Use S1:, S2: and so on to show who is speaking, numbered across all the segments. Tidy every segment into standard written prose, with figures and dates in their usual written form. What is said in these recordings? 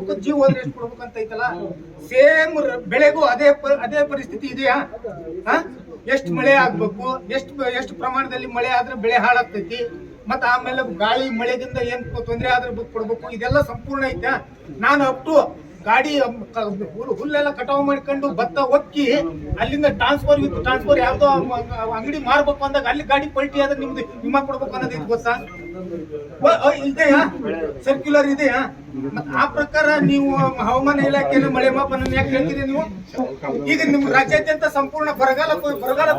S1: ಕೊಡ್ಬೇಕು, ಜೀವ ಹೋದ್ರೆ ಎಷ್ಟು ಕೊಡ್ಬೇಕು ಅಂತ ಐತಲ್ಲ. ಸೇಮ್ ಬೆಳೆಗೂ ಅದೇ ಪರಿಸ್ಥಿತಿ ಇದೆಯಾ? ಎಷ್ಟು ಮಳೆ ಆಗ್ಬೇಕು, ಎಷ್ಟು ಪ್ರಮಾಣದಲ್ಲಿ ಮಳೆ ಆದ್ರೆ ಬೆಳೆ ಹಾಳಾಗ್ತೈತಿ, ಮತ್ತ ಆಮೇಲೆ ಗಾಳಿ ಮಳೆದಿಂದ ಏನ್ ತೊಂದರೆ ಆದ್ರೆ ಕೊಡ್ಬೇಕು, ಇದೆಲ್ಲ ಸಂಪೂರ್ಣ ಐತ್ಯಾ? ನಾನು ಅಪ್ ಗಾಡಿ ಹುಲ್ಲೆಲ್ಲ ಕಟಾವು ಮಾಡ್ಕೊಂಡು ಭತ್ತ ಒಕ್ಕಿ ಅಲ್ಲಿಂದ ಟ್ರಾನ್ಸ್ಫರ್ ಯಾವ್ದೋ ಅಂಗಡಿ ಮಾರ್ಬೇಕು ಅಂದಾಗ ಅಲ್ಲಿ ಗಾಡಿ ಪಲ್ಟಿ ಆದ್ರೆ ನಿಮ್ದು ವಿಮಾ ಕೊಡ್ಬೇಕು ಅನ್ನೋದು ಇದು ಗೊತ್ತಾ? ಇದೆಯಾ? ಸರ್ಕ್ಯುಲರ್ ಇದೆಯಾ? ಆ ಪ್ರಕಾರ ನೀವು ಹವಾಮಾನ ಇಲಾಖೆನ ಮಳೆ ಮಾಪನ ಯಾಕೆ ಹೇಳ್ತೀರಿ ನೀವು? ಈಗ ನಿಮ್ ರಾಜ್ಯಾದ್ಯಂತ ಸಂಪೂರ್ಣ ಬರಗಾಲ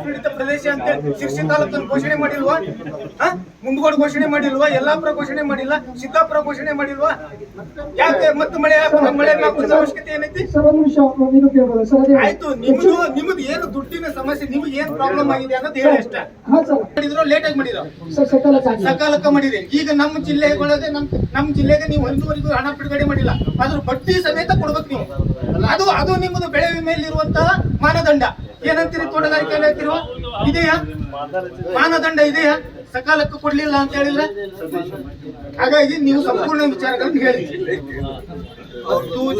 S1: ಪೀಡಿತ ಪ್ರದೇಶ ಅಂತ ಶಿರ್ಸಿ ತಾಲೂಕನ್ನು ಘೋಷಣೆ ಮಾಡಿಲ್ವಾ? ಮುಂಡಗೋಡು ಘೋಷಣೆ ಮಾಡಿಲ್ವಾ? ಯಲ್ಲಾಪುರ ಘೋಷಣೆ ಮಾಡಿಲ್ಲ, ಸಿದ್ದಾಪುರ ಘೋಷಣೆ ಮಾಡಿಲ್ವಾ? ಯಾಕೆ ಮತ್ತೆ ಮಳೆ ಅವಶ್ಯಕತೆ ಏನೈತಿ? ಆಯ್ತು, ನಿಮ್ದು ಏನು ದುಡ್ಡಿನ ಸಮಸ್ಯೆ, ನಿಮ್ಗೆ ಏನ್ ಪ್ರಾಬ್ಲಮ್ ಆಗಿದೆ ಅನ್ನೋದು ಹೇಳಿ ಅಷ್ಟೇ. ಮಾಡಿದ್ರು ಲೇಟ್ ಆಗಿ ಮಾಡಿದ್ರು, ಸಕಾಲಕ್ಕ ಮಾಡಿರಿ. ಈಗ ನಮ್ಮ ಜಿಲ್ಲೆಗಳಿಗೆ ನಮ್ಮ ಜಿಲ್ಲೆಗೆ ನೀವು ಒಂದುವರೆಗೂ ಹಣ ಬಿಡುಗಡೆ ಮಾಡಿಲ್ಲ, ಅದ್ರ ಬಡ್ಡಿ ಸಮೇತ ಕೊಡ್ಬೇಕು ನೀವು. ಅದು ನಿಮ್ಮದು ಬೆಳೆ ವಿಮೆಯಲ್ಲಿರುವಂತಹ ಮಾನದಂಡ. ಏನಂತೀರಿ? ತೋಟಗಾರಿಕೆ ಏನಂತೀರೋ ಇದೆಯಾ? ಮಾನದಂಡ ಇದೆಯಾ? ಸಕಾಲಕ್ಕೆ ಕೊಡ್ಲಿಲ್ಲ ಅಂತ ಹೇಳಿದ್ರೆ ಹಾಗಾಗಿ ನೀವು ಸಂಪೂರ್ಣ ವಿಚಾರಗಳನ್ನು ಹೇಳಿ.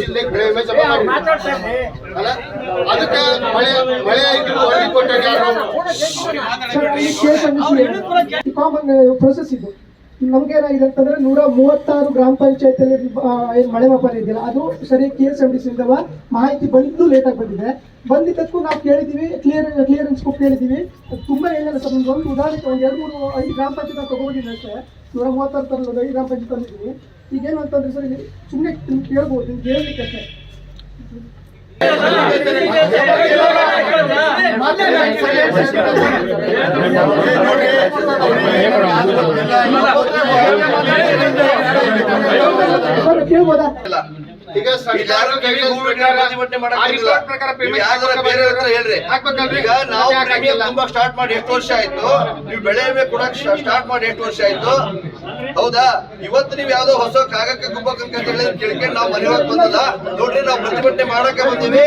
S2: ಜಿಲ್ಲೆಗೆ ಬೆಳೆ ವಿಮೆ ಜಮಾ ಅಲ್ಲ, ಅದಕ್ಕೆ ಮಳೆ
S3: ಪ್ರೊಸೆಸ್ ಇದು. ನಮ್ಗೆ ಏನಾಗಿದೆ ಅಂತಂದ್ರೆ 136 ಗ್ರಾಮ ಪಂಚಾಯತ್ ಏನ್ ಮಳೆ ಮಾಪನ ಇದೆಯಲ್ಲ ಅದು ಸರಿ KSMDC ಮಾಹಿತಿ ಬಂದಿದ್ದು ಲೇಟ್ ಆಗಿ ಬಂದಿದೆ. ಬಂದಿದ್ದಕ್ಕೂ ನಾವು ಕೇಳಿದೀವಿ, ಕ್ಲಿಯರೆನ್ಸ್ ಕೇಳಿದೀವಿ. ತುಂಬಾ ಏನಿಲ್ಲ ಸರ್, ಒಂದು ಉದಾಹರಣೆ 2-3-5 ಗ್ರಾಮ ಪಂಚಾಯತ್ ತಗೊಂಡಿದ್ದೀನಿ ಅಷ್ಟೇ. 136 ತರಲು 5 ಗ್ರಾಮ ಪಂಚಾಯತ್ ತಂದಿದ್ದೀವಿ. ಈಗೇನು ಅಂತಂದ್ರೆ ಸರ್, ಸುಮ್ಮನೆ ಕೇಳ್ಬೋದು, ನಿಮ್ಗೆ ಹೇಳ್ಲಿಕ್ಕೆ ಅಷ್ಟೇ. ಕೇಳ್ಬೋದಾ?
S2: ಈಗ ನಾವು ತುಂಬಾ ಸ್ಟಾರ್ಟ್ ಮಾಡಿ ಎಷ್ಟು ವರ್ಷ ಆಯ್ತು? ನೀವು ಬೆಳೆ ವಿಮೆ ಕೊಡಕ್ ಸ್ಟಾರ್ಟ್ ಮಾಡಿ ಎಷ್ಟು ವರ್ಷ ಆಯ್ತು? ಹೌದಾ? ಇವತ್ತು ನೀವು ಯಾವ್ದೋ ಹೊಸ ಕಾಗಕ್ಕೆ ಗುಬ್ಬಕ್ಕಂತ ಕೇಳ್ಕೊಂಡು ನಾವು ಮನೆ ಹೋಗಿ ಬಂದಲ್ಲ ನೋಡ್ರಿ, ನಾವು ಪ್ರತಿಭಟನೆ ಮಾಡಕ್ಕೆ ಬಂದೀವಿ.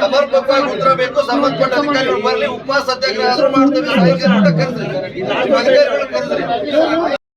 S2: ಸಮರ್ಪಕವಾಗಿ ಉತ್ತರ ಬೇಕು, ಸಂಬಂಧಪಟ್ಟ ಅಧಿಕಾರಿಗಳು ಬರ್ಲಿ, ಉಪವಾಸ ಸತ್ಯಾಗ್ರಹ ಮಾಡ್ತೇವೆ.